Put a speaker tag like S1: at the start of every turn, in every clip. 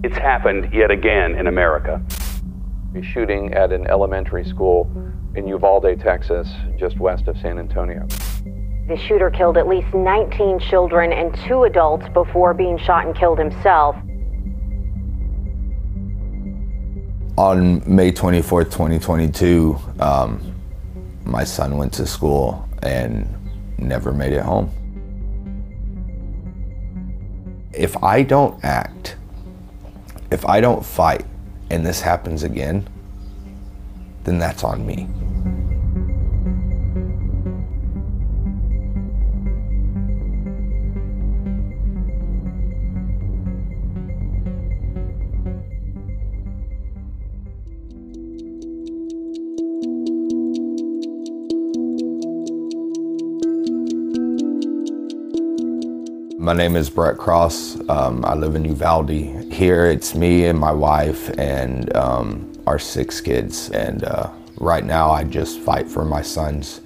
S1: It's happened yet again in America.
S2: A shooting at an elementary school in Uvalde, Texas, just west of San Antonio.
S3: The shooter killed at least 19 children and 2 adults before being shot and killed himself.
S4: On May 24th, 2022, my son went to school and never made it home. If I don't act, if I don't fight, and this happens again, then that's on me. My name is Brett Cross. I live in Uvalde. Here it's me and my wife and our 6 kids. And right now I just fight for my son's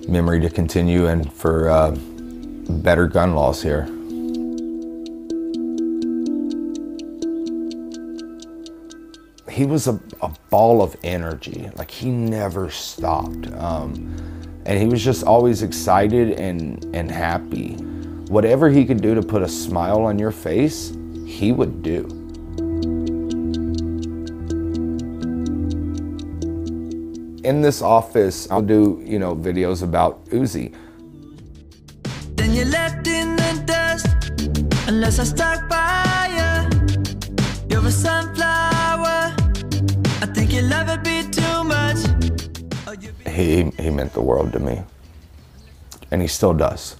S4: memory to continue and for better gun laws here. He was a ball of energy. Like, he never stopped. And he was just always excited and happy. Whatever he could do to put a smile on your face, he would do. In this office, I'll do, videos about Uzi.
S5: Then you left in the dust, unless I stuck by you. You're a sunflower, I think your love would be too much.
S4: He meant the world to me, and he still does.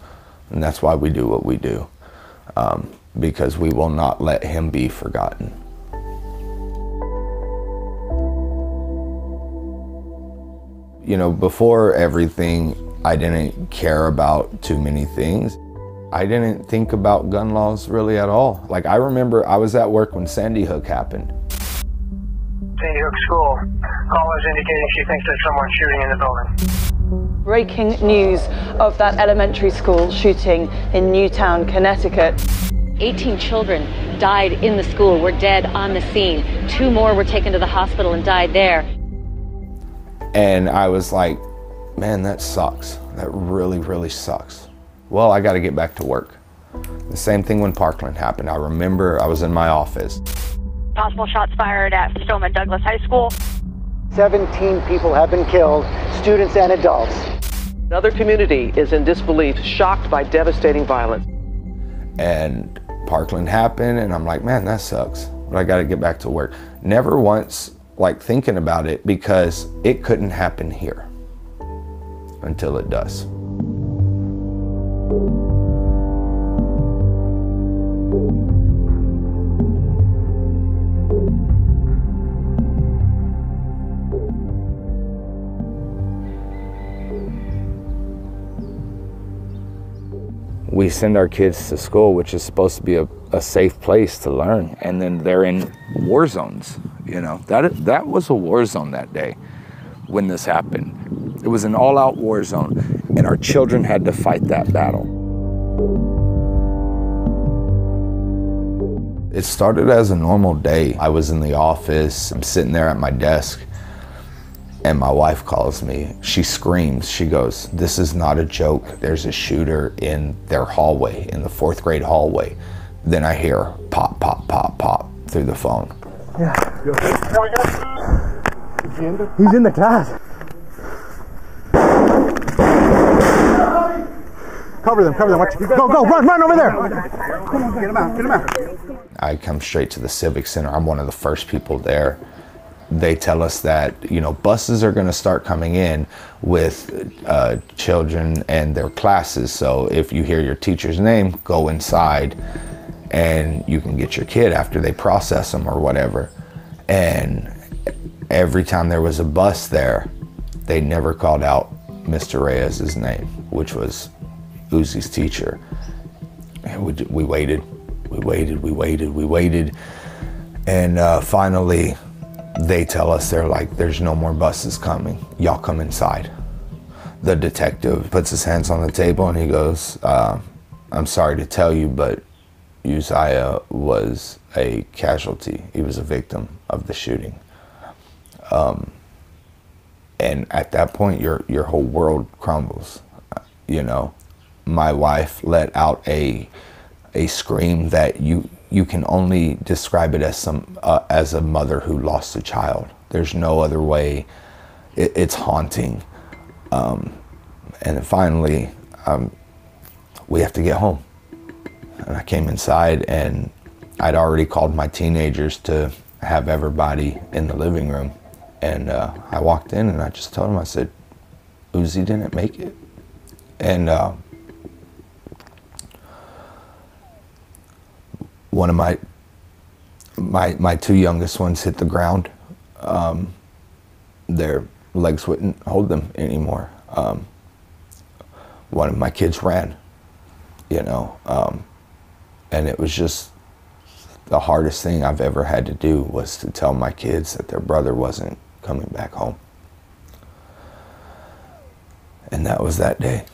S4: And that's why we do what we do, because we will not let him be forgotten. Before everything, I didn't care about too many things. I didn't think about gun laws really at all. Like, I remember I was at work when Sandy Hook happened.
S6: Sandy Hook School. Callers indicating she thinks there's someone shooting in the building.
S7: Breaking news of that elementary school shooting in Newtown, Connecticut.
S8: 18 children died in the school, were dead on the scene. 2 more were taken to the hospital and died there.
S4: And I was like, man, that sucks. That really, really sucks. Well, I got to get back to work. The same thing when Parkland happened. I remember I was in my office.
S9: Possible shots fired at Stoneman Douglas High School.
S10: 17 people have been killed, students and adults.
S11: Another community is in disbelief, shocked by devastating violence.
S4: And Parkland happened, and I'm like, man, that sucks, but I got to get back to work. Never once thinking about it, because it couldn't happen here until it does. We send our kids to school, which is supposed to be a safe place to learn, and then they're in war zones. That was a war zone that day when this happened. It was an all-out war zone, and our children had to fight that battle. It started as a normal day. I was in the office, I'm sitting there at my desk, and my wife calls me. She screams, she goes, "This is not a joke. There's a shooter in their hallway, in the 4th grade hallway." Then I hear pop, pop, pop, pop through the phone.
S10: Yeah. He's in the class. Cover them, watch. Go, run over there. Come on, get him out.
S4: I come straight to the Civic Center. I'm one of the first people there. They tell us that, buses are going to start coming in with children and their classes. So if you hear your teacher's name, go inside and you can get your kid after they process them or whatever. And every time there was a bus there, they never called out Mr. Reyes's name, which was Uzi's teacher. And we waited. And finally, they tell us, they're like, "There's no more buses coming. Y'all come inside." The detective puts his hands on the table and he goes, "I'm sorry to tell you, but Uzziah was a casualty. He was a victim of the shooting. And at that point, your whole world crumbles. You know, my wife let out a scream that you can only describe it as a mother who lost a child. There's no other way. It's haunting. And then finally, we have to get home. And I came inside, and I'd already called my teenagers to have everybody in the living room. And I walked in and I just told them, I said, Uzi didn't make it. And one of my two youngest ones hit the ground. Their legs wouldn't hold them anymore. One of my kids ran, you know, and it was just the hardest thing I've ever had to do was to tell my kids that their brother wasn't coming back home. And that was that day.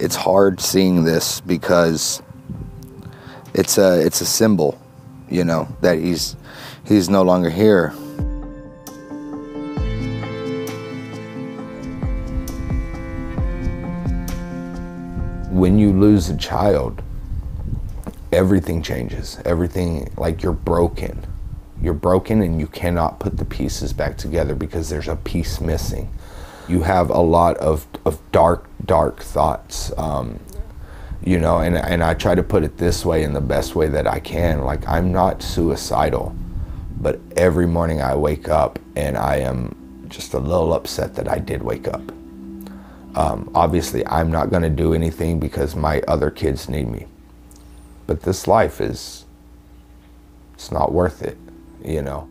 S4: It's hard seeing this because it's a symbol, you know, that he's no longer here. When you lose a child, everything changes. Everything, like you're broken. You're broken and you cannot put the pieces back together because there's a piece missing. You have a lot of dark thoughts, you know, and I try to put it this way in the best way that I can. Like, I'm not suicidal, but every morning I wake up and I am just a little upset that I did wake up. Obviously, I'm not going to do anything because my other kids need me. But this life it's not worth it, you know.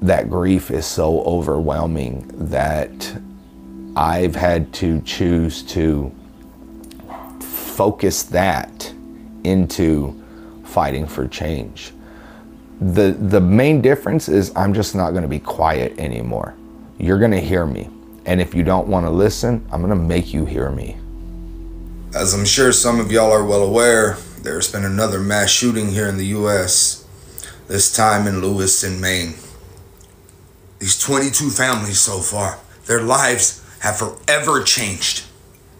S4: That grief is so overwhelming that I've had to choose to focus that into fighting for change. The main difference is I'm just not going to be quiet anymore. You're going to hear me. And if you don't want to listen, I'm going to make you hear me.
S12: As I'm sure some of y'all are well aware, there's been another mass shooting here in the U.S., this time in Lewiston, Maine. These 22 families so far, their lives have forever changed.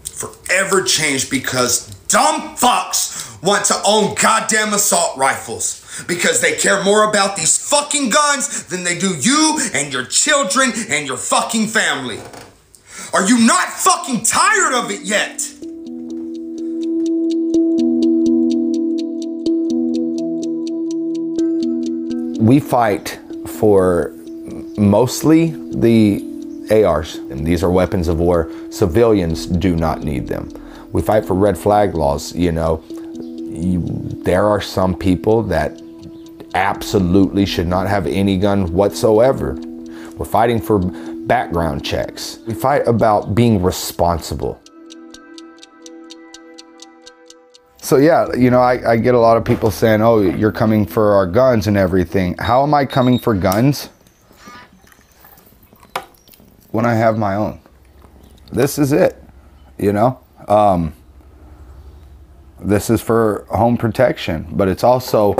S12: Forever changed because dumb fucks want to own goddamn assault rifles. Because they care more about these fucking guns than they do you and your children and your fucking family. Are you not fucking tired of it yet?
S4: We fight for mostly the ARs, and these are weapons of war. Civilians do not need them. We fight for red flag laws, you know. There are some people that absolutely should not have any gun whatsoever. We're fighting for background checks. We fight about being responsible. So yeah, you know, I get a lot of people saying, oh, you're coming for our guns and everything. How am I coming for guns when I have my own? This is it, you know? This is for home protection, but it's also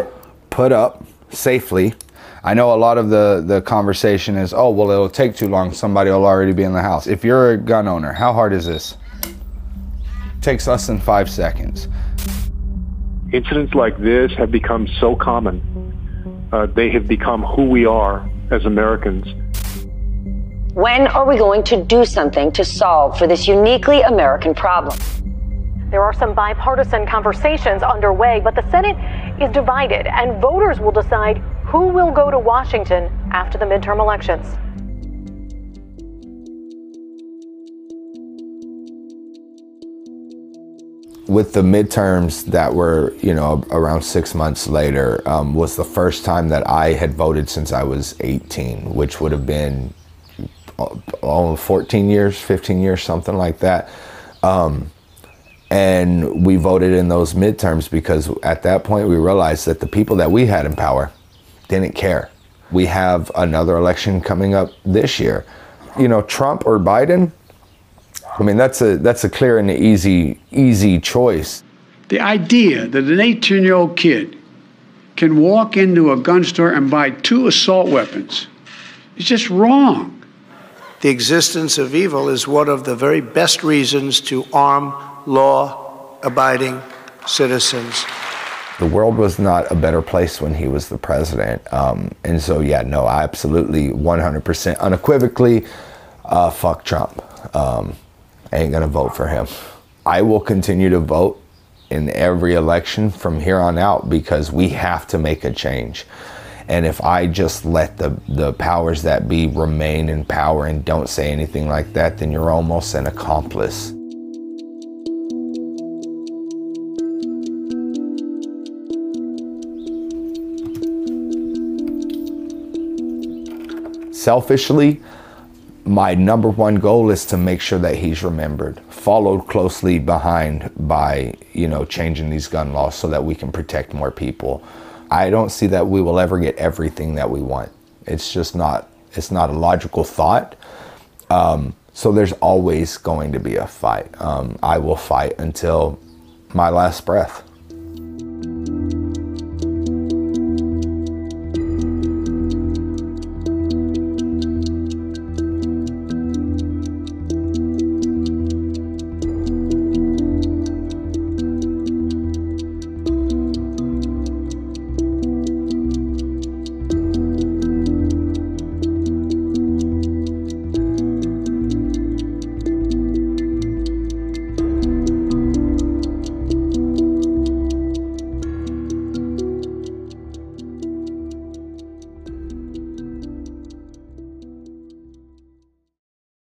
S4: put up safely. I know a lot of the conversation is, oh, well, it'll take too long. Somebody will already be in the house. If you're a gun owner, how hard is this? It takes less than 5 seconds.
S13: Incidents like this have become so common. They have become who we are as Americans.
S14: When are we going to do something to solve for this uniquely American problem?
S3: There are some bipartisan conversations underway, but the Senate is divided, and voters will decide who will go to Washington after the midterm elections.
S4: with the midterms that were, you know, around 6 months later, was the first time that I had voted since I was 18, which would have been 14 years, 15 years, something like that. And we voted in those midterms because at that point we realized that the people that we had in power didn't care. We have another election coming up this year. You know, Trump or Biden, I mean, that's a clear and easy choice.
S15: The idea that an 18-year-old kid can walk into a gun store and buy 2 assault weapons is just wrong.
S16: The existence of evil is one of the very best reasons to arm law-abiding citizens.
S4: The world was not a better place when he was the president. And so, yeah, no, I absolutely 100% unequivocally, fuck Trump. I ain't gonna vote for him. I will continue to vote in every election from here on out because we have to make a change. And if I just let the powers that be remain in power and don't say anything like that, then you're almost an accomplice. Selfishly, my number one goal is to make sure that he's remembered, followed closely behind by, you know, changing these gun laws so that we can protect more people. I don't see that we will ever get everything that we want. It's just not, it's not a logical thought. So there's always going to be a fight. I will fight until my last breath.